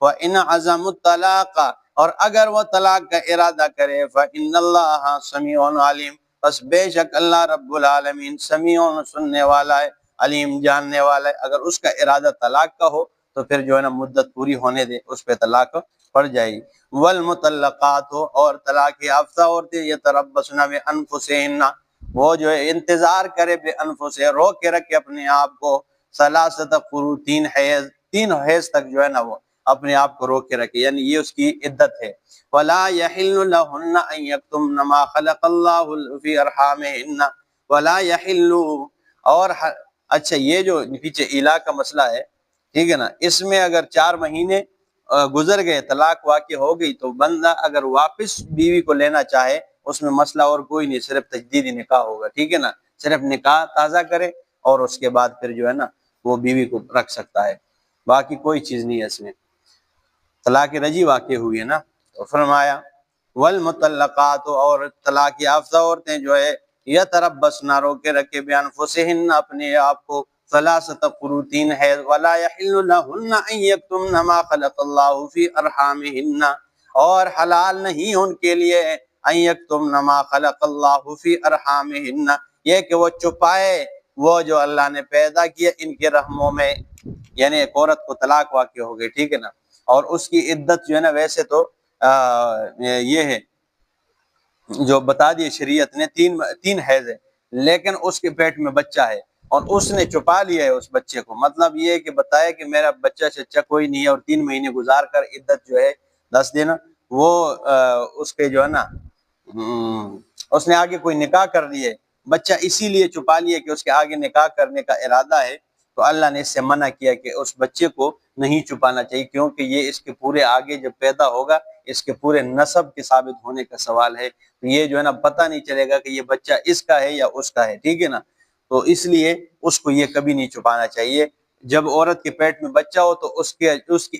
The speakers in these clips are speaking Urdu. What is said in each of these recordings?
وَإِنْ عَزَمُوا الطَّلَاقَ، اور اگر وہ طلاق کا ارادہ کرے، فَإِنَّ اللَّهَ سَمِيعٌ عَلِيمٌ، بس بے شک اللہ رب العالمین سمیع سننے والا ہے، علیم جاننے والا ہے۔ اگر اس کا ارادہ طلاق کا ہو تو پھر جو ہے نا مدت پوری ہونے دے، اس پہ طلاق پڑ جائے گی۔ والمطلقات، اور طلاق یافتہ عورتیں یتربصن بانفسہن، وہ جو ہے انتظار کرے بانفسہن، روک کے رکھے اپنے آپ کو، ثلاثۃ قروء، تین حیض تک جو ہے نا وہ اپنے آپ کو روک کے رکھے، یعنی یہ اس کی عدت ہے۔ ولا يحل لهن ان يكتمن ما خلق الله في ارحامهن ولا يحل، اور اچھا یہ جو پیچھے الا کا مسئلہ ہے، ٹھیک ہے نا، اس میں اگر 4 مہینے گزر گئے، طلاق واقع ہو گئی، تو بندہ اگر واپس بیوی کو لینا چاہے اس میں مسئلہ اور کوئی نہیں، صرف تجدید نکاح ہوگا، ٹھیک ہے نا، صرف نکاح تازہ کرے اور اس کے بعد پھر جو ہے نا وہ بیوی کو رکھ سکتا ہے، باقی کوئی چیز نہیں ہے اس میں۔ طلاق رجی واقع ہوئی ہے نا، تو فرمایا والمطلقات، اور طلاق یافتہ عورتیں جو ہے یتربصن، روک کے رکھے بانفسہن اپنے آپ کو، ثلاثۃ قروء، 3 حیض، ولا یحل لهن ان یکتمن ما خلق اللہ فی ارحامہن، اور حلال نہیں ان کے لیے ان یکتمن ما خلق اللہ فی ارحامہن، یہ کہ وہ چھپائے وہ جو اللہ نے پیدا کیا ان کے رحموں میں، یعنی ایک عورت کو طلاق واقع ہو گئی، ٹھیک ہے نا، اور اس کی عدت جو ہے نا ویسے تو یہ ہے جو بتا دی شریعت نے، 3 حیض ہے، لیکن اس کے پیٹ میں بچہ ہے اور اس نے چھپا لیا ہے اس بچے کو، مطلب یہ ہے کہ بتایا کہ میرا بچہ شچہ کوئی نہیں ہے، اور 3 مہینے گزار کر عدت جو ہے 10 دن، وہ اس کے جو ہے نا اس نے آگے کوئی نکاح کر لیے، بچہ اسی لیے چھپا لیا کہ اس کے آگے نکاح کرنے کا ارادہ ہے، تو اللہ نے اس سے منع کیا کہ اس بچے کو نہیں چھپانا چاہیے، کیونکہ یہ اس کے پورے آگے جب پیدا ہوگا اس کے پورے نسب کے ثابت ہونے کا سوال ہے، تو یہ جو ہے نا پتہ نہیں چلے گا کہ یہ بچہ اس کا ہے یا اس کا ہے، ٹھیک ہے نا، تو اس لیے اس کو یہ کبھی نہیں چھپانا چاہیے۔ جب عورت کے پیٹ میں بچہ ہو تو اس کی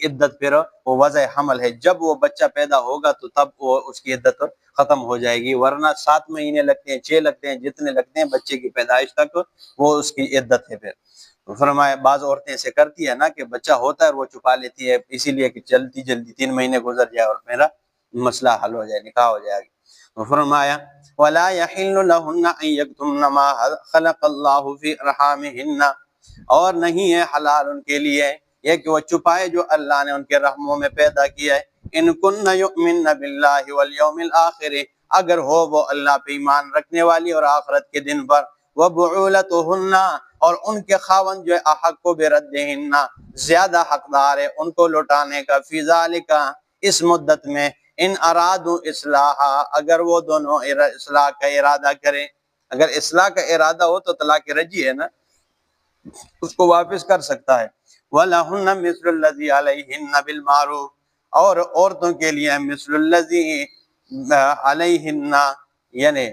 عدت پھر وہ وضع حمل ہے، جب وہ بچہ پیدا ہوگا تو تب وہ اس کی عدت ختم ہو جائے گی، ورنہ 7 مہینے لگتے ہیں، 6 لگتے ہیں، جتنے لگتے ہیں بچے کی پیدائش تک، وہ اس کی عدت ہے۔ پھر فرمایا بعض عورتیں ایسے کرتی ہے نا کہ بچہ ہوتا ہے اور وہ چھپا لیتی ہے، اسی لیے کہ جلدی 3 مہینے گزر جائے اور میرا مسئلہ حل ہو جائے، نکاح ہو جائے گا۔ فرمایا ولا يحل لهن ان يكتمن ما خلق الله في ارحامهن، اور نہیں ہے حلال ان کے لیے یہ کہ وہ چھپائے جو اللہ نے ان کے رحموں میں پیدا کیا ہے، ان کن یؤمن باللہ والیوم الآخر، اگر ہو وہ اللہ پہ ایمان رکھنے والی اور آخرت کے دن پر، وبعولتهن، اور ان کے خاوند جو ہے احق بردہن، زیادہ حقدار ہے ان کو لوٹانے کا، فی ذالک، اس مدت میں، ان ارادوا اصلاح، اگر وہ دونوں اصلاح کا ارادہ کریں، اگر اصلاح کا ارادہ ہو تو طلاق رجی ہے نا، اس کو واپس کر سکتا ہے۔ وَلَهُنَّ مِثْلُ الَّذِي عَلَيْهِنَّ بِالْمَعْرُوفِ، اور عورتوں کے لیے مثل الذی علیہن، یعنی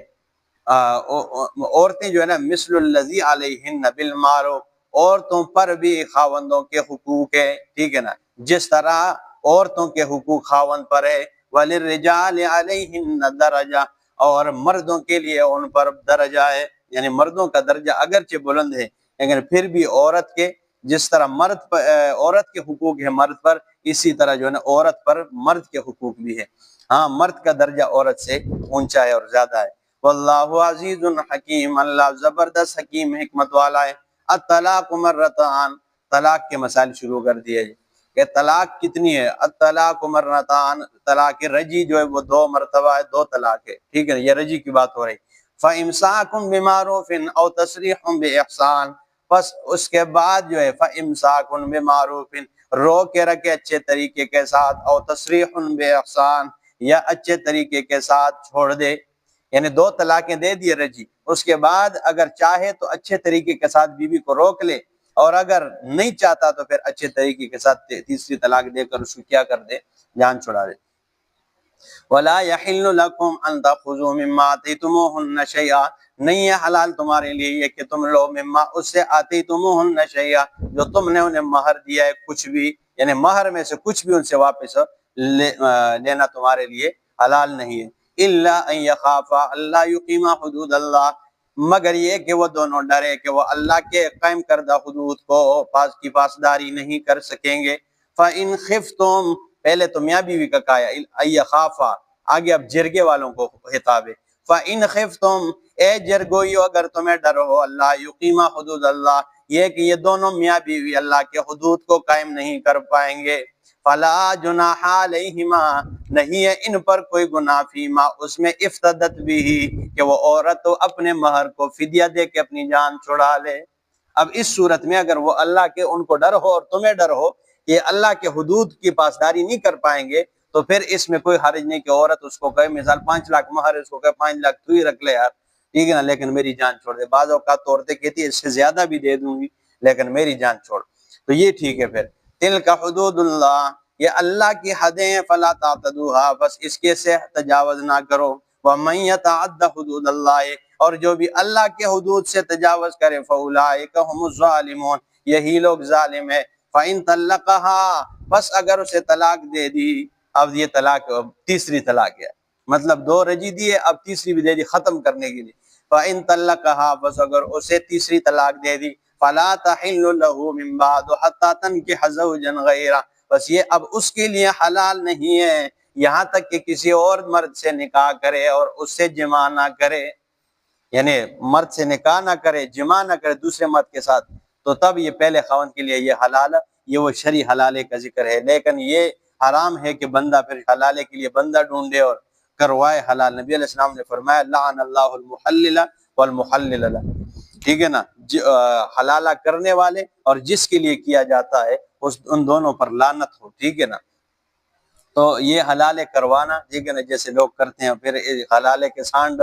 عورتیں جو ہے نا مثل الذی علیہن بالمعروف، عورتوں پر بھی خاوندوں کے حقوق ہے، ٹھیک ہے نا، جس طرح عورتوں کے حقوق خاوند پر ہے، وَلِلرِّجَالِ عَلَيْهِنَّ دَرَجَةٌ، اور مردوں کے لیے ان پر درجہ ہے، یعنی مردوں کا درجہ اگرچہ بلند ہے لیکن پھر بھی عورت کے، جس طرح عورت کے حقوق ہے مرد پر، اسی طرح جو ہے نا عورت پر مرد کے حقوق بھی ہے، ہاں مرد کا درجہ عورت سے اونچا ہے اور زیادہ ہے۔ واللہ عزیز حکیم، اللہ زبردست حکیم حکمت والا ہے۔ الطلاق مرتان، طلاق کے مسائل شروع کر دیے کہ طلاق کتنی ہے۔ الطلاق مرتان، طلاق رجی جو ہے وہ 2 مرتبہ ہے، 2 طلاق ہے، ٹھیک ہے، یہ رجی کی بات ہو رہی۔ فَإِمْسَاكٌ بِمَعْرُوفٍ أَوْ تَسْرِيحٌ بِإِحْسَانٍ، بس اس کے بعد جو ہے فَإِمْسَاكٌ بِمَعْرُوفٍ، روک کے رکھے اچھے طریقے کے ساتھ، او تصریح بِإِحْسَان، یا اچھے طریقے کے ساتھ چھوڑ دے، یعنی 2 طلاقیں دے دیے رجی، اس کے بعد اگر چاہے تو اچھے طریقے کے ساتھ بیوی کو روک لے، اور اگر نہیں چاہتا تو پھر اچھے طریقے کے ساتھ تیسری طلاق دے کر اس کو کیا کر دے، جان چھڑا دے۔ وَلَا يَحِلُّ لَكُمْ أَن تَأْخُذُوا مِمَّا آتَيْتُمُوهُنَّ شَيْئًا، نہیں ہے حلال تمہارے لیے یہ کہ تم لو مما، اس سے آتیتموہن شیئا، جو تم نے انہیں مہر دیا ہے کچھ بھی، یعنی مہر میں سے کچھ بھی ان سے واپس لینا تمہارے لیے حلال نہیں ہے۔ الا ان یخافا اللہ یقیما حدود اللہ، مگر یہ کہ وہ دونوں ڈرے کہ وہ اللہ کے قائم کردہ حدود کو کی پاسداری نہیں کر سکیں گے۔ فَإِنْ خِفْتُمْ، پہلے تو میاں بیوی کا کہا ای خافا، آگے اب جرگے والوں کو خطاب ہے۔ فَإِنْ خِفْتُمْ، اے جرگوئیو اگر تمہیں ڈر ہو اللہ، یقیما حدود اللہ، یہ کہ یہ دونوں میاں بیوی اللہ کے حدود کو قائم نہیں کر پائیں گے، فَلَا جُنَاحَ عَلَيْهِمَا، نہیں ہے ان پر کوئی گناہ، فیما اس میں افتدت بھی، کہ وہ عورت تو اپنے مہر کو فدیہ دے کے اپنی جان چھڑا لے۔ اب اس صورت میں اگر وہ اللہ کے ان کو ڈر ہو اور تمہیں ڈر ہو کہ اللہ کے حدود کی پاسداری نہیں کر پائیں گے، تو پھر اس میں کوئی حرج نہیں کہ عورت اس کو کہے، مثال 5 لاکھ مہر، اس کو کہے 5 لاکھ تو ہی رکھ لے یار، ٹھیک ہے نا، لیکن میری جان چھوڑ دے۔ بعض اوقات عورتیں کہتی ہے اس سے زیادہ بھی دے دوں گی لیکن میری جان چھوڑ، تو یہ ٹھیک ہے۔ پھر تلک حدود اللہ، یہ اللہ کی حدیں ہیں، فلا تعتدوها، بس اس کے سے تجاوز نہ کرو۔ ومن یتعد حدود اللہ، اور جو بھی اللہ کے حدود سے تجاوز کرے، فاولئک هم الظالمون، یہی لوگ ظالم ہے۔ فَإِن طَلَّقَهَا، بس اگر اسے طلاق دے دی، اب یہ طلاق تیسری طلاق ہے، مطلب 2 رجی دیے، اب تیسری بھی دے دی ختم کرنے کے لیے۔ فَإِن طَلَّقَهَا، بس اگر اسے تیسری طلاق دے دی، فَلَا تَحِلُّ لَهُ مِن بَعْدُ حَتَّى تَنكِحَ زَوْجًا غَيْرَهُ، بس یہ اب اس کے لیے حلال نہیں ہے یہاں تک کہ کسی اور مرد سے نکاح کرے اور اس سے جماع نہ کرے، یعنی مرد سے نکاح نہ کرے، جماع نہ کرے دوسرے مرد کے ساتھ، تو تب یہ پہلے خاوند کے لیے یہ حلال ہے، یہ وہ شرعی حلالے کا ذکر ہے۔ لیکن یہ حرام ہے کہ بندہ پھر حلالے کے لیے بندہ ڈھونڈے اور کروائے حلال۔ نبی علیہ السلام نے فرمایا لعن اللہ المحلل والمحلل له، ٹھیک ہے نا، حلالہ کرنے والے اور جس کے لیے کیا جاتا ہے ان دونوں پر لعنت ہو، ٹھیک ہے نا۔ تو یہ حلالے کروانا، ٹھیک ہے نا، جیسے لوگ کرتے ہیں پھر حلالے کے سانڈ،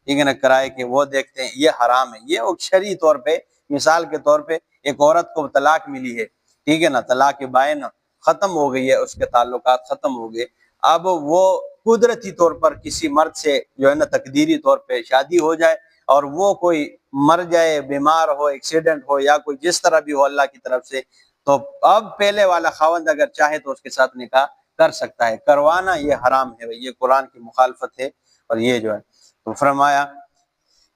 ٹھیک ہے نا، کرائے کہ وہ دیکھتے ہیں، یہ حرام ہے۔ یہ شرعی طور پہ، مثال کے طور پہ ایک عورت کو طلاق ملی ہے، ٹھیک ہے نا، طلاق بائن ختم ہو گئی ہے، اس کے تعلقات ختم ہو گئے، اب وہ قدرتی طور پر کسی مرد سے جو ہے نا تقدیری طور پہ شادی ہو جائے اور وہ کوئی مر جائے، بیمار ہو، ایکسیڈنٹ ہو، یا کوئی جس طرح بھی ہو اللہ کی طرف سے، تو اب پہلے والا خاوند اگر چاہے تو اس کے ساتھ نکاح کر سکتا ہے۔ کروانا یہ حرام ہے، یہ قرآن کی مخالفت ہے، اور یہ جو ہے تو فرمایا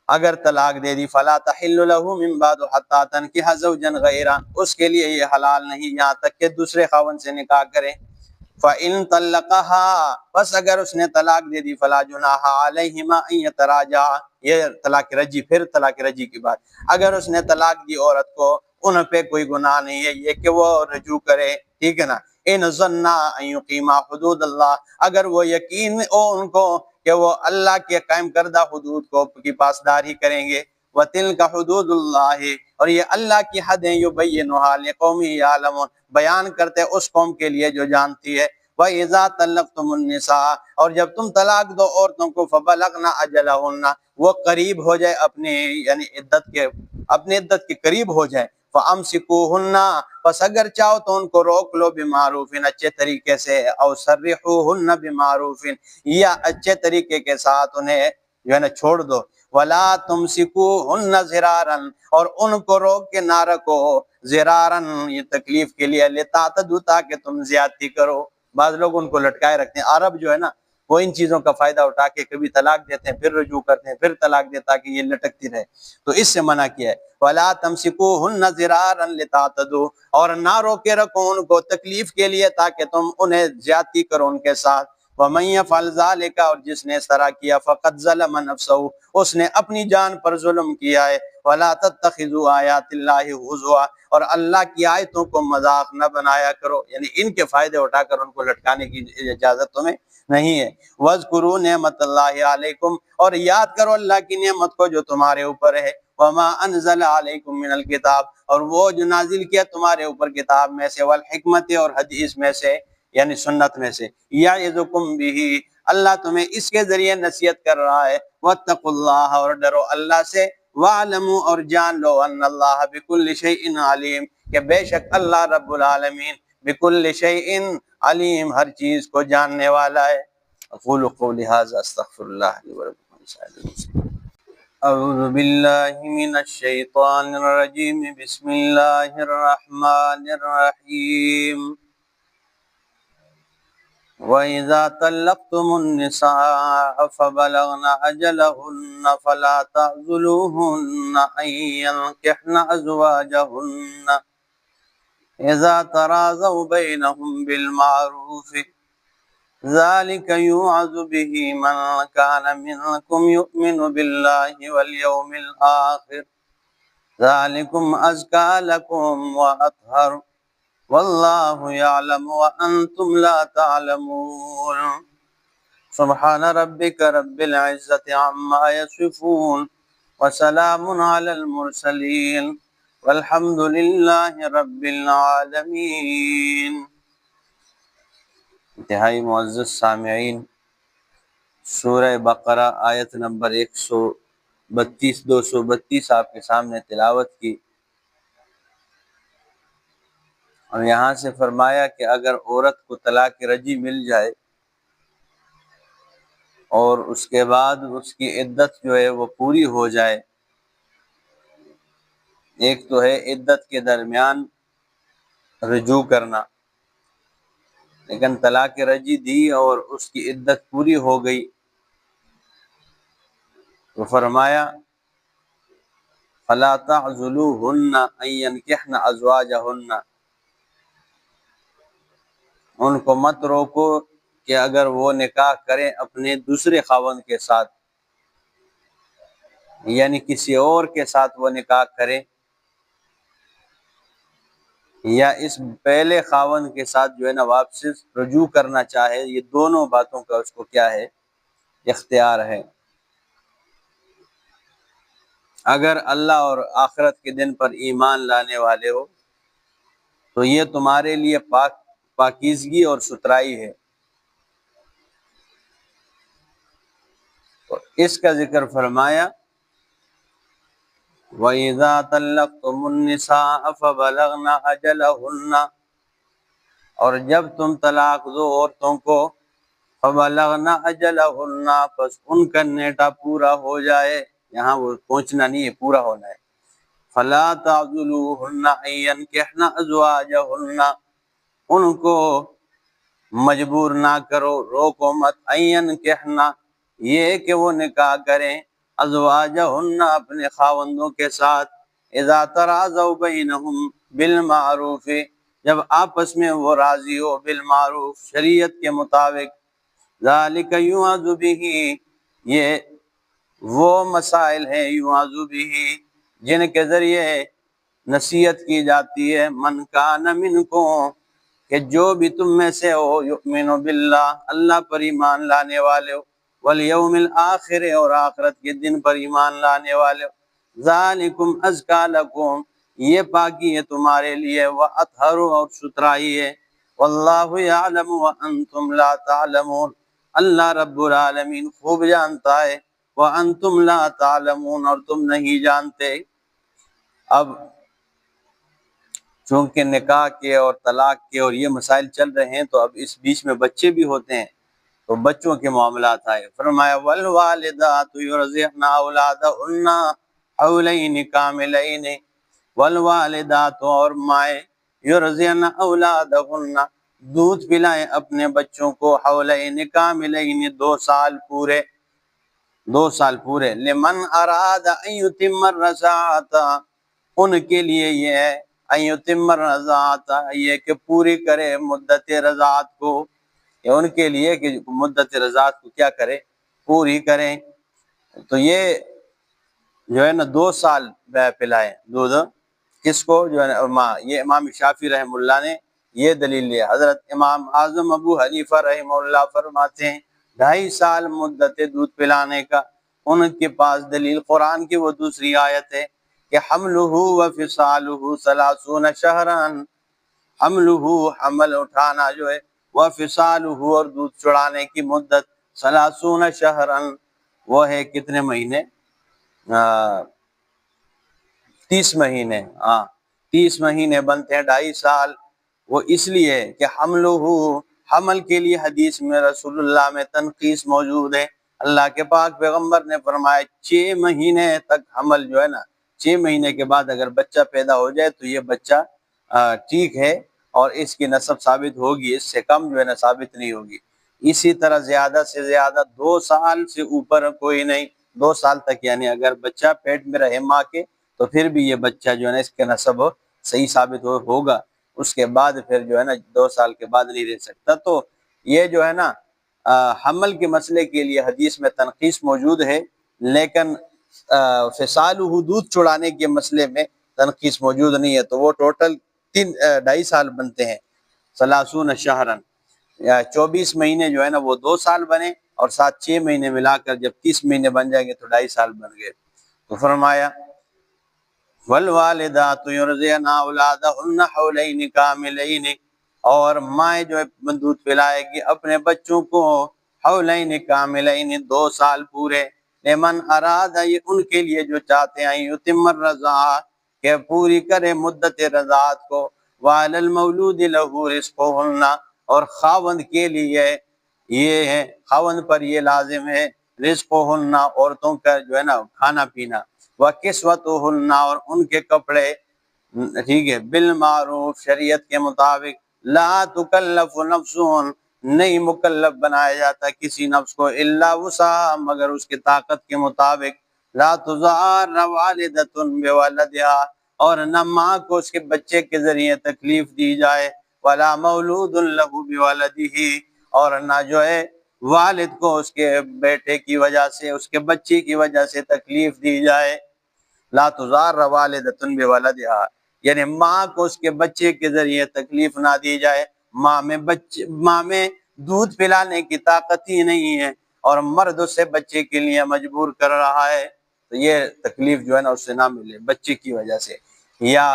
اگر طلاق دے دی، فلا تحل له من بعد حتى تنكح زوجا غيره، اس کے لیے یہ حلال نہیں یہاں تک کہ دوسرے خاوند سے نکاح کرے۔ فَإِن طَلَّقَهَا، بس اگر اس نے طلاق دے دی، فلا جناح علیہما ان یتراجعا، یہ طلاق رجی، پھر طلاق رجی کی بات، اگر اس نے طلاق دی عورت کو، ان پہ کوئی گناہ نہیں ہے یہ کہ وہ رجوع کرے، ٹھیک ہے نا۔ ان ظنا ان یقیما حدود اللہ، اگر وہ یقین ہو ان کو کہ وہ اللہ کے قائم کردہ حدود کو کی پاسداری کریں گے، وَتِلْكَ حُدُودُ اللَّهِ، اور یہ اللہ کی حدیں، يُبَيِّنُهَا لِقَوْمٍ يَعْلَمُونَ، بیان کرتے اس قوم کے لیے جو جانتی ہے۔ وَإِذَا طَلَّقْتُمُ النِّسَاءَ، اور جب تم طلاق دو عورتوں کو، فَبَلَغْنَ أَجَلَهُنَّ، وہ قریب ہو جائے اپنے یعنی اپنے عدت کے قریب ہو جائے، فَأَمْسِكُوهُنَّ، پس اگر چاہو تو ان کو روک لو، بِمَعْرُوفٍ، اچھے طریقے سے، او سَرِّحُوهُنَّ بِمَعْرُوفٍ، یا اچھے طریقے کے ساتھ انہیں جو ہے نا چھوڑ دو۔ وَلَا تُمْسِكُوهُنَّ ضِرَارًا، اور ان کو روک کے نہ رکھو، ضِرَارًا، یہ تکلیف کے لیے، لِتَعْتَدُوا، تاکہ تم زیادتی کرو۔ بعض لوگ ان کو لٹکائے رکھتے ہیں، عرب جو ہے نا وہ ان چیزوں کا فائدہ اٹھا کے کبھی طلاق دیتے ہیں، پھر رجوع کرتے ہیں، پھر طلاق دیتے تاکہ یہ لٹکتی رہے، تو اس سے منع کیا ہے۔ وَلَا تَمْسِكُوهُنَّ ضِرَارًا لِتَعْتَدُوا، اور نہ روکے رکھو ان کو تکلیف کے لیے تاکہ تم انہیں زیادتی کرو ان کے ساتھ۔ وَمَن يَفْعَلْ ذَلِكَ، اور جس نے اس طرح کیا، فَقَدْ ظَلَمَ نَفْسَهُ، اس نے اپنی جان پر ظلم کیا ہے۔ وَلَا تَتَّخِذُوا آيَاتِ اللَّهِ هُزُوًا، اور اللہ کی آیتوں کو مذاق نہ بنایا کرو، یعنی ان کے فائدے اٹھا کر ان کو لٹکانے کی اجازت تمہیں نہیں ہے۔ وَاذْكُرُوا نِعْمَتَ اللَّهِ عَلَيْكُمْ، اور یاد کرو اللہ کی نعمت کو جو تمہارے اوپر ہے۔ وَمَا أَنزَلَ عَلَيْكُمْ مِنَ الْكِتَابِ، اور وہ جو نازل کیا تمہارے اوپر کتاب میں سے، والحکمت، اور حدیث میں سے یعنی سنت میں سے، یعظکم بہ، اللہ تمہیں اس کے ذریعے نصیحت کر رہا ہے۔ واتقوا اللہ، اور ڈرو اللہ سے۔ واعلموا، اور جان لو، ان اللہ بکل شیء علیم، کہ بے شک اللہ رب العالمین بکل شیء علیم، ہر چیز کو جاننے والا ہے۔ اقول قولی ھذا استغفر اللہ لی ولکم ولسائر المسلمین۔ اعوذ باللہ من الشیطان الرجیم، بسم اللہ الرحمن الرحیم۔ وَإِذَا طَلَّقْتُمُ النِّسَاءَ فَبَلَغْنَ أَجَلَهُنَّ فَلَا تَعْضُلُوهُنَّ أَن يَنكِحْنَ أَزْوَاجَهُنَّ اذا تراضوا بینہم بالمعروف ذلك يوعظ به من كان منكم يؤمن بالله واليوم الآخر ذلكم أزكى لكم وأطهر والله يعلم وأنتم لا تعلمون سبحان ربك رب العزة عما يصفون وسلام على المرسلين والحمد لله رب العالمين۔ انتہائی معزز سامعین، سورہ بقرہ آیت نمبر 232 آپ کے سامنے تلاوت کی، اور یہاں سے فرمایا کہ اگر عورت کو طلاق رجعی مل جائے اور اس کے بعد اس کی عدت جو ہے وہ پوری ہو جائے، ایک تو ہے عدت کے درمیان رجوع کرنا، لیکن طلاق رجعی دی اور اس کی عدت پوری ہو گئی تو فرمایا فَلَا تَعْضُلُوهُنَّ أَن يَنكِحْنَ أَزْوَاجَهُنَّ، ان کو مت روکو کہ اگر وہ نکاح کریں اپنے دوسرے خاوند کے ساتھ، یعنی کسی اور کے ساتھ وہ نکاح کریں یا اس پہلے خاوند کے ساتھ جو ہے نا واپس رجوع کرنا چاہے، یہ دونوں باتوں کا اس کو کیا ہے، اختیار ہے۔ اگر اللہ اور آخرت کے دن پر ایمان لانے والے ہو تو یہ تمہارے لیے پاکیزگی اور ستھرائی ہے۔ تو اس کا ذکر فرمایا وَإِذَا طَلَّقْتُمُ النِّسَاءَ فَبَلَغْنَ أَجَلَهُنَّ، اور جب تم طلاق دو عورتوں کو فَبَلَغْنَ أَجَلَهُنَّ، پس ان کا نیٹا پورا ہو جائے، یہاں وہ پہنچنا نہیں ہے، پورا ہونا ہے۔ فَلَا تَعْضُلُوهُنَّ أَن يَنكِحْنَ أَزْوَاجَهُنَّ، ان کو مجبور نہ کرو، روکو مت، أَن يَنكِحْنَ یہ کہ وہ نکاح کریں، ازواجہن اپنے خاوندوں کے ساتھ، اذا تراضوا بینہم بالمعروف جب آپس میں وہ راضی ہو، بالمعروف شریعت کے مطابق، ذالک یوعظ بہ یہ وہ مسائل ہیں، یوعظ بہ جن کے ذریعے نصیحت کی جاتی ہے، من کان منکم کہ جو بھی تم میں سے ہو، یؤمن باللہ اللہ پر ایمان لانے والے ہو، والیوم الآخر اور آخرت کے دن پر ایمان لانے والے ہو، ذالکم ازکا لکم یہ پاکی ہے تمہارے لیے، واطہر اور ستھرائی ہے، واللہ یعلم وانتم لا تعلمون اللہ رب العالمین خوب جانتا ہے، وانتم لا تعلمون اور تم نہیں جانتے۔ اب چونکہ نکاح کے اور طلاق کے اور یہ مسائل چل رہے ہیں تو اب اس بیچ میں بچے بھی ہوتے ہیں، تو بچوں کے معاملات آئے، فرمایا والوالدات یرضعن اولادهن حولین کاملین، والوالدات اور مائیں یرضعن اولادهن دودھ پلائیں اپنے بچوں کو، حولین کاملین 2 سال پورے، لمن اراد ان یتم الرضاعۃ ان کے لیے یہ ہے، ان یتم الرضاعۃ یہ کہ پوری کرے مدت رضاعت کو، ان کے لیے کہ مدت رضاعت کو کیا کرے، پوری کریں۔ تو یہ جو ہے نا 2 سال پلائیں دودھ، کس کو، جو ہے نا ماں۔ یہ امام شافعی رحمہ اللہ نے یہ دلیل لیا۔ حضرت امام اعظم ابو حنیفہ رحمہ اللہ فرماتے ہیں 2.5 سال مدت دودھ پلانے کا، ان کے پاس دلیل قرآن کی وہ دوسری آیت ہے کہ حملہ وفصالہ 30 شہرا، حملہ حمل اٹھانا جو ہے، وفصالہ اور دودھ چڑانے کی مدت 30 شہرا وہ ہے کتنے مہینے، 30 مہینے، 30 مہینے بنتے ہیں 2.5 سال۔ وہ اس لیے کہ حملہ حمل کے لیے حدیث میں رسول اللہ میں تنقیص موجود ہے، اللہ کے پاک پیغمبر نے فرمایا 6 مہینے تک حمل جو ہے نا، 6 مہینے کے بعد اگر بچہ پیدا ہو جائے تو یہ بچہ ٹھیک ہے اور اس کی نسب ثابت ہوگی، اس سے کم جو ہے نا ثابت نہیں ہوگی۔ اسی طرح زیادہ سے زیادہ 2 سال سے اوپر کوئی نہیں، 2 سال تک یعنی اگر بچہ پیٹ میں رہے ماں کے تو پھر بھی یہ بچہ جو ہے نا اس کے نسب صحیح ثابت ہوگا۔ اس کے بعد پھر جو ہے نا 2 سال کے بعد نہیں رہ سکتا۔ تو یہ جو ہے نا حمل کے مسئلے کے لیے حدیث میں تنخیص موجود ہے، لیکن فصال حدود چھڑانے کے مسئلے میں تنخیص موجود نہیں ہے، تو وہ ٹوٹل 2.5 سال بنتے ہیں، 30 شہرن، 24 مہینے جو ہے نا وہ 2 سال بنے، اور ساتھ 6 مہینے ملا کر جب 30 مہینے بن جائیں گے تو 2.5 سال بن گئے۔ تو فرمایا والوالدات یرضعن اولادہن حولین کاملین، اور مائیں جو ہے دودھ پلائے گی اپنے بچوں کو حولین کاملین 2 سال پورے، لمن اراد، یہ ان کے لیے جو چاہتے ہیں، یتم الرضاعہ، کہ پوری کرے مدت رضاعت کو، وعلی المولود لہ رزقہن، اور خاوند کے لیے یہ ہے، خاوند پر یہ لازم ہے، رزقہن، عورتوں کا جو ہے نا کھانا پینا، وکسوتہن، اور ان کے کپڑے، ٹھیک ہے، بالمعروف، شریعت کے مطابق، لا تکلف نفس، نہیں مکلف بنایا جاتا کسی نفس کو، الا وسعها، مگر اس کی طاقت کے مطابق، لا تضار والدۃ بولدہا، اور نہ ماں کو اس کے بچے کے ذریعے تکلیف دی جائے، ولا مولود لہ بولدہ، اور نہ جو ہے والد کو اس کے بیٹے کی وجہ سے، اس کے بچے کی وجہ سے تکلیف دی جائے، لا تضار والدۃ بولدہا، یعنی ماں کو اس کے بچے کے ذریعے تکلیف نہ دی جائے، ماں میں دودھ پلانے کی طاقت ہی نہیں ہے اور مرد اس سے بچے کے لیے مجبور کر رہا ہے، تو یہ تکلیف جو ہے نا اس سے نہ ملے بچے کی وجہ سے۔ یا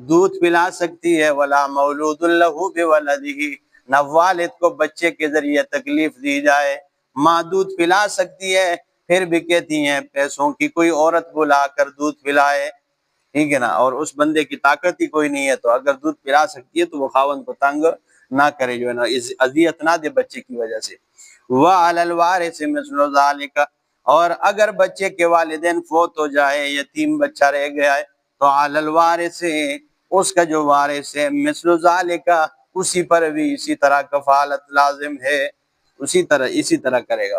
دودھ پلا سکتی ہے، ولا مولود لہ بولدہ، نہ والد کو بچے کے ذریعے تکلیف دی جائے، ماں دودھ پلا سکتی ہے، پھر بھی کہتی ہیں پیسوں کی کوئی عورت بلا کر دودھ پلائے، ٹھیک ہے نا، اور اس بندے کی طاقت ہی کوئی نہیں ہے، تو اگر دودھ پلا سکتی ہے تو وہ خاوند کو تنگ نہ کرے، جو ہے نا اذیت نہ دے بچے کی وجہ سے۔ وَعَلَى الْوَارِثِ مِثْلُ ذَلِكَ، اور اگر بچے کے والدین فوت ہو جائے، یتیم بچہ رہ گیا ہے، تو عَلَى الْوَارِثِ، اس کا جو وارث ہے، مِثْلُ ذَلِكَ، اسی پر بھی اسی طرح کفالت لازم ہے، اسی طرح کرے گا۔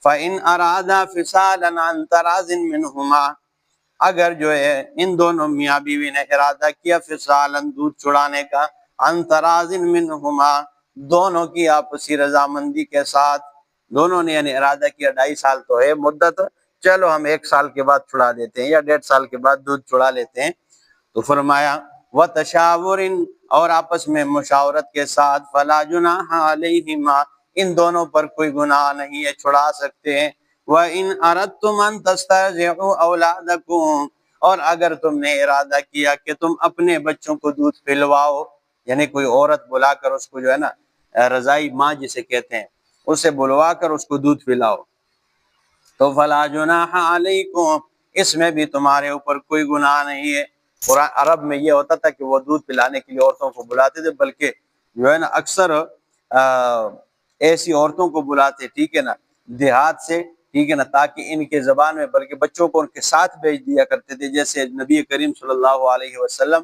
فَإِنْ أَرَادَا فِصَالًا عَنْ تَرَاضٍ مِّنْهُمَا، اگر جو ہے ان دونوں میاں بیوی نے ارادہ کیا فصالاً دودھ چھڑانے کا، عن تراض منہما، دونوں کی آپسی رضامندی کے ساتھ، دونوں نے یعنی ارادہ کیا 2.5 سال تو ہے مدت، چلو ہم 1 سال کے بعد چھڑا دیتے ہیں یا 1.5 سال کے بعد دودھ چھڑا لیتے ہیں، تو فرمایا وَتَشَاوُرٍ، اور آپس میں مشاورت کے ساتھ، فَلَا جُنَاحَ عَلَيْهِمَا، ان دونوں پر کوئی گناہ نہیں ہے، چھڑا سکتے ہیں۔ وَإِنْ أَرَدْتُمْ أَنْ تَسْتَرْضِعُوا أَوْلَادَكُمْ، اور اگر تم نے ارادہ کیا کہ تم اپنے بچوں کو دودھ پلواؤ، یعنی کوئی عورت بلا کر اس کو جو ہے نا رضائی ماں جسے کہتے ہیں، اسے بلوا کر اس کو دودھ پلاؤ، تو فَلَا جُنَاحَ عَلَيْكُمْ، اس میں بھی تمہارے اوپر کوئی گناہ نہیں ہے۔ قرآن عرب میں یہ ہوتا تھا کہ وہ دودھ پلانے کے لیے عورتوں کو بلاتے تھے، بلکہ جو ہے نا اکثر ایسی عورتوں کو بلاتے، ٹھیک ہے نا، دیہات سے، ٹھیک ہے نا، تاکہ ان کے زبان میں، بلکہ بچوں کو ان کے ساتھ بھیج دیا کرتے تھے، جیسے نبی کریم صلی اللہ علیہ وسلم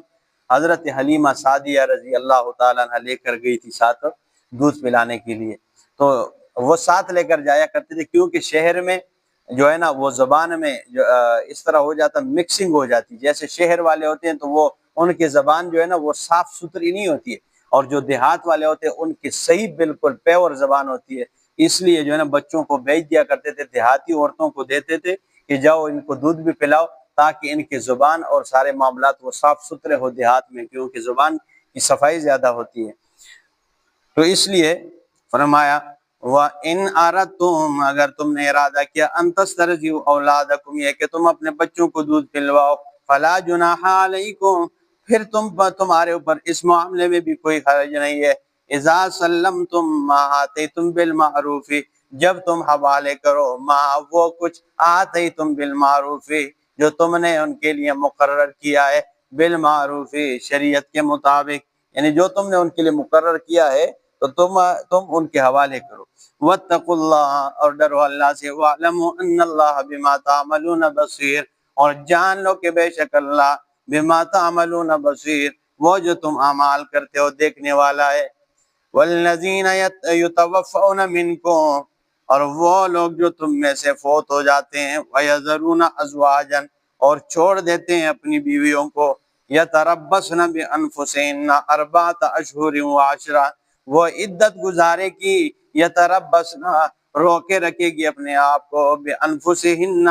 حضرت حلیمہ سعدیہ رضی اللہ تعالیٰ عنہ لے کر گئی تھی ساتھ دودھ پلانے کے لیے، تو وہ ساتھ لے کر جایا کرتے تھے، کیونکہ شہر میں جو ہے نا وہ زبان میں اس طرح ہو جاتا، مکسنگ ہو جاتی، جیسے شہر والے ہوتے ہیں تو وہ ان کی زبان جو ہے نا وہ صاف ستھری نہیں ہوتی ہے، اور جو دیہات والے ہوتے ہیں ان کی صحیح بالکل پیور زبان ہوتی ہے، اس لیے جو ہے نا بچوں کو بھیج دیا کرتے تھے، دیہاتی عورتوں کو دیتے تھے کہ جاؤ ان کو دودھ بھی پلاؤ، تاکہ ان کی زبان اور سارے معاملات وہ صاف ستھرے ہو دیہات میں، کیونکہ زبان کی صفائی زیادہ ہوتی ہے، تو اس لیے فرمایا وَإِنْ أَرَدْتُمْ، اگر تم نے ارادہ کیا، أَن تَسْتَرْضِعُوا أَوْلَادَكُمْ، یہ کہ تم اپنے بچوں کو دودھ پلواؤ، فَلَا جُنَاحَ عَلَيْكُمْ، پھر تمہارے اوپر اس معاملے میں بھی کوئی حرج نہیں ہے، اِذَا سَلَّمْتُمْ مَا آتَيْتُمْ بِالْمَعْرُوفِ، جب تم حوالے کرو ما وہ کچھ آتَيْتُمْ بِالْمَعْرُوفِ، جو تم نے ان کے لیے مقرر کیا ہے، بالمعروف، شریعت کے مطابق، یعنی جو تم نے ان کے لیے مقرر کیا ہے تو تم ان کے حوالے کرو۔ وَاتَّقُوا اللَّهَ، اور ڈرو اللہ سے، وَاعْلَمُوا أَنَّ اللَّهَ بِمَا تَعْمَلُونَ بَصِيرٌ، اور جان لو کہ بے شک اللہ بِمَا تَعْمَلُونَ بَصِيرٌ، وہ جو تم اعمال کرتے ہو دیکھنے والا ہے۔ وَالَّذِينَ يَتَوَفَّوْنَ مِنْكُمْ، اور وہ لوگ جو تم میں سے فوت ہو جاتے ہیں، وَيَذَرُونَ أَزْوَاجًا، اور چھوڑ دیتے ہیں اپنی بیویوں کو، یتربصن بانفسہن اربعۃ اشہر وعشرہ، وہ عدت گزارے کی، یتربصن روکے رکھے گی اپنے آپ کو، بانفسہن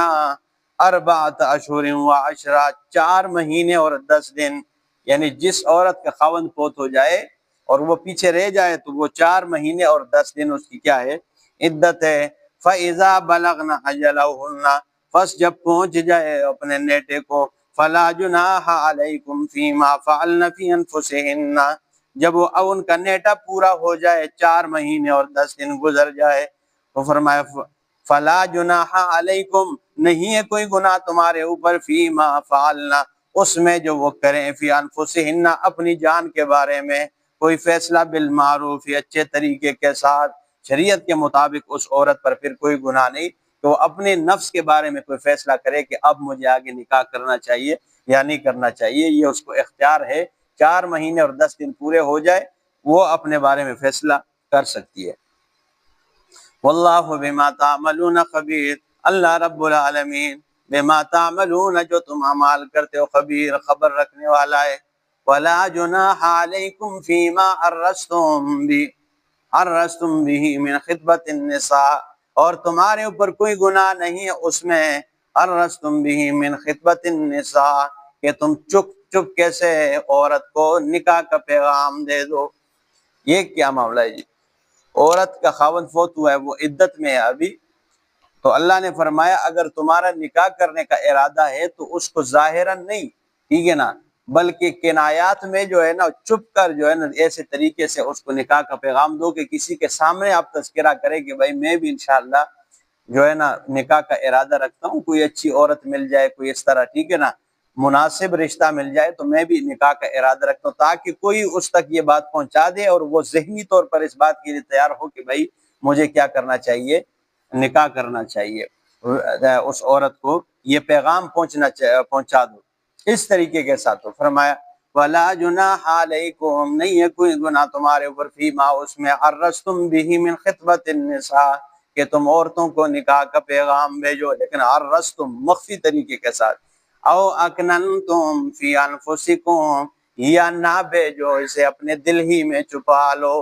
اربعۃ اشہر وعشرہ 4 مہینے اور 10 دن، یعنی جس عورت کا خاوند فوت ہو جائے اور وہ پیچھے رہ جائے تو وہ 4 مہینے اور 10 دن اس کی کیا ہے؟ عدت ہے۔ فَإِذَا بَلَغْنَ أَجَلَهُنَّ، پس جب پہنچ جائے اپنے نیٹے کو، فَلَا جُنَاحَ عَلَيْكُمْ فِي مَا فَعَلْنَ فِي أَنفُسِهِنَّ، جب وہ ان کا نیٹا پورا ہو جائے، 4 مہینے اور 10 دن گزر جائے، تو فرمایا فَلَا جُنَاحَ عَلَيْكُمْ، نہیں ہے کوئی گناہ تمہارے اوپر، فِي مَا فَعَلْنَ، اس میں جو وہ کریں، فی انفسہن اپنی جان کے بارے میں کوئی فیصلہ بالمعروف، اچھے طریقے کے ساتھ شریعت کے مطابق، اس عورت پر پھر کوئی گناہ نہیں کہ وہ اپنے نفس کے بارے میں کوئی فیصلہ کرے کہ اب مجھے آگے نکاح کرنا چاہیے یا نہیں کرنا چاہیے، یہ اس کو اختیار ہے۔ 4 مہینے اور 10 دن پورے ہو جائے وہ اپنے بارے میں فیصلہ کر سکتی ہے۔ واللہ بما تعملون خبیر، اللہ رب العالمین بما تعملون، جو تم اعمال کرتے ہو، خبیر خبر رکھنے والا ہے۔ ولا جناح علیکم فیما عرضتم به من خطبۃ النساء، اور تمہارے اوپر کوئی گناہ نہیں ہے اس میں، عرضتم به من خطبۃ النساء، کہ تم چپ کیسے عورت کو نکاح کا پیغام دے دو۔ یہ کیا معاملہ ہے جی؟ عورت کا خاوند فوت ہوا ہے، وہ عدت میں ہے ابھی، تو اللہ نے فرمایا اگر تمہارا نکاح کرنے کا ارادہ ہے تو اس کو ظاہراً نہیں، ٹھیک ہے نا، بلکہ کنایات میں جو ہے نا چھپ کر جو ہے نا ایسے طریقے سے اس کو نکاح کا پیغام دو کہ کسی کے سامنے آپ تذکرہ کریں کہ بھائی میں بھی انشاءاللہ جو ہے نا نکاح کا ارادہ رکھتا ہوں، کوئی اچھی عورت مل جائے، کوئی اس طرح، ٹھیک ہے نا، مناسب رشتہ مل جائے تو میں بھی نکاح کا ارادہ رکھتا ہوں، تاکہ کوئی اس تک یہ بات پہنچا دے اور وہ ذہنی طور پر اس بات کے لیے تیار ہو کہ بھائی مجھے کیا کرنا چاہیے، نکاح کرنا چاہیے، اس عورت کو یہ پیغام پہنچا دو اس طریقے کے ساتھ۔ تو فرمایا وَلَا جُنَاحَ عَلَيْكُمْ، نہیں ہے کوئی گناہ تمہارے اوپر، فیما اس میں، عرضتم بِهِ مِنْ خِطْبَةِ النِّسَاء، کہ تم عورتوں کو نکاح کا پیغام بھیجو، لیکن عرضتم مخفی طریقے کے ساتھ، او اکننتم فی انفسکم، یا نہ بھیجو اسے اپنے دل ہی میں چھپا لو،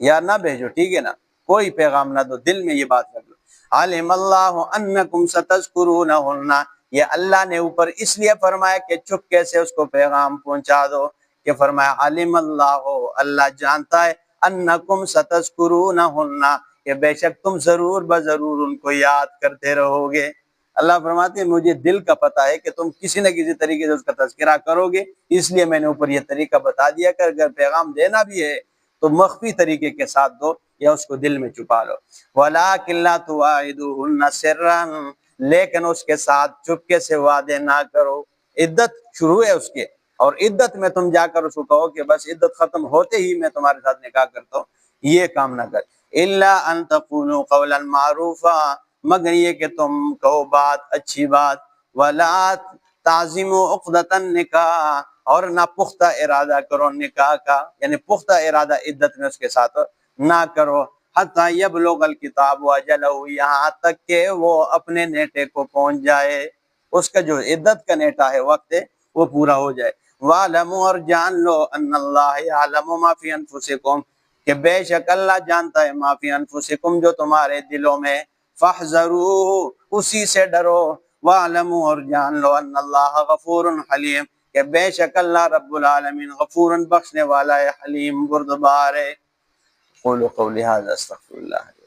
یا نہ بھیجو، ٹھیک ہے نا، کوئی پیغام نہ دو، دل میں یہ بات رکھ لو۔ علم اللہ انکم ستذکرونہن، یہ اللہ نے اوپر اس لیے فرمایا کہ چپ کیسے اس کو پیغام پہنچا دو، کہ فرمایا علم اللہ، اللہ جانتا ہے، انکم ستذکرونہن، کہ بے شک تم ضرور بضرور ان کو یاد کرتے رہو گے۔ اللہ فرماتے ہیں مجھے دل کا پتہ ہے کہ تم کسی نہ کسی طریقے سے اس کا تذکرہ کرو گے، اس لیے میں نے اوپر یہ طریقہ بتا دیا کہ اگر پیغام دینا بھی ہے تو مخفی طریقے کے ساتھ دو یا اس کو دل میں چھپا لو۔ وَلَٰكِن لَا تُوَاعِدُوهُنَّ سِرًّا، لیکن اس کے ساتھ چپکے سے وعدے نہ کرو، عدت شروع ہے اس کے، اور عدت میں تم جا کر اس کو کہو کہ بس عدت ختم ہوتے ہی میں تمہارے ساتھ نکاح کرتا ہوں، یہ کام نہ کر۔ إِلَّا أَن تَقُولُوا قَوْلًا مَعْرُوفًا، مگر یہ کہ تم کہو بات اچھی بات، وَلَا تَعْزِمُوا عُقْدَةَ النِّکَاحِ، اور نہ پختہ ارادہ کرو نکاح کا، یعنی پختہ ارادہ عدت میں اس کے ساتھ نہ کرو، حتیٰ یبلغ الکتاب اجلہ، یہاں تک کہ وہ اپنے نیٹے کو پہنچ جائے، اس کا جو عدت کا نیٹا ہے، وقت ہے، وہ پورا ہو جائے۔ وَاعْلَمُوا، اور جان لو، ان اللہ یعلم ما فی انفسکم، کہ بے شک اللہ جانتا ہے ما فی انفسکم، جو تمہارے دلوں میں، فاحذروہ، اسی سے ڈرو، وَاعْلَمُوا، اور جان لو، ان اللہ غفور حلیم، کہ بے شک اللہ رب العالمین غفور بخشنے والا ہے، حلیم بردبار ہے۔ قولوا قولی ھذا استغفر اللہ۔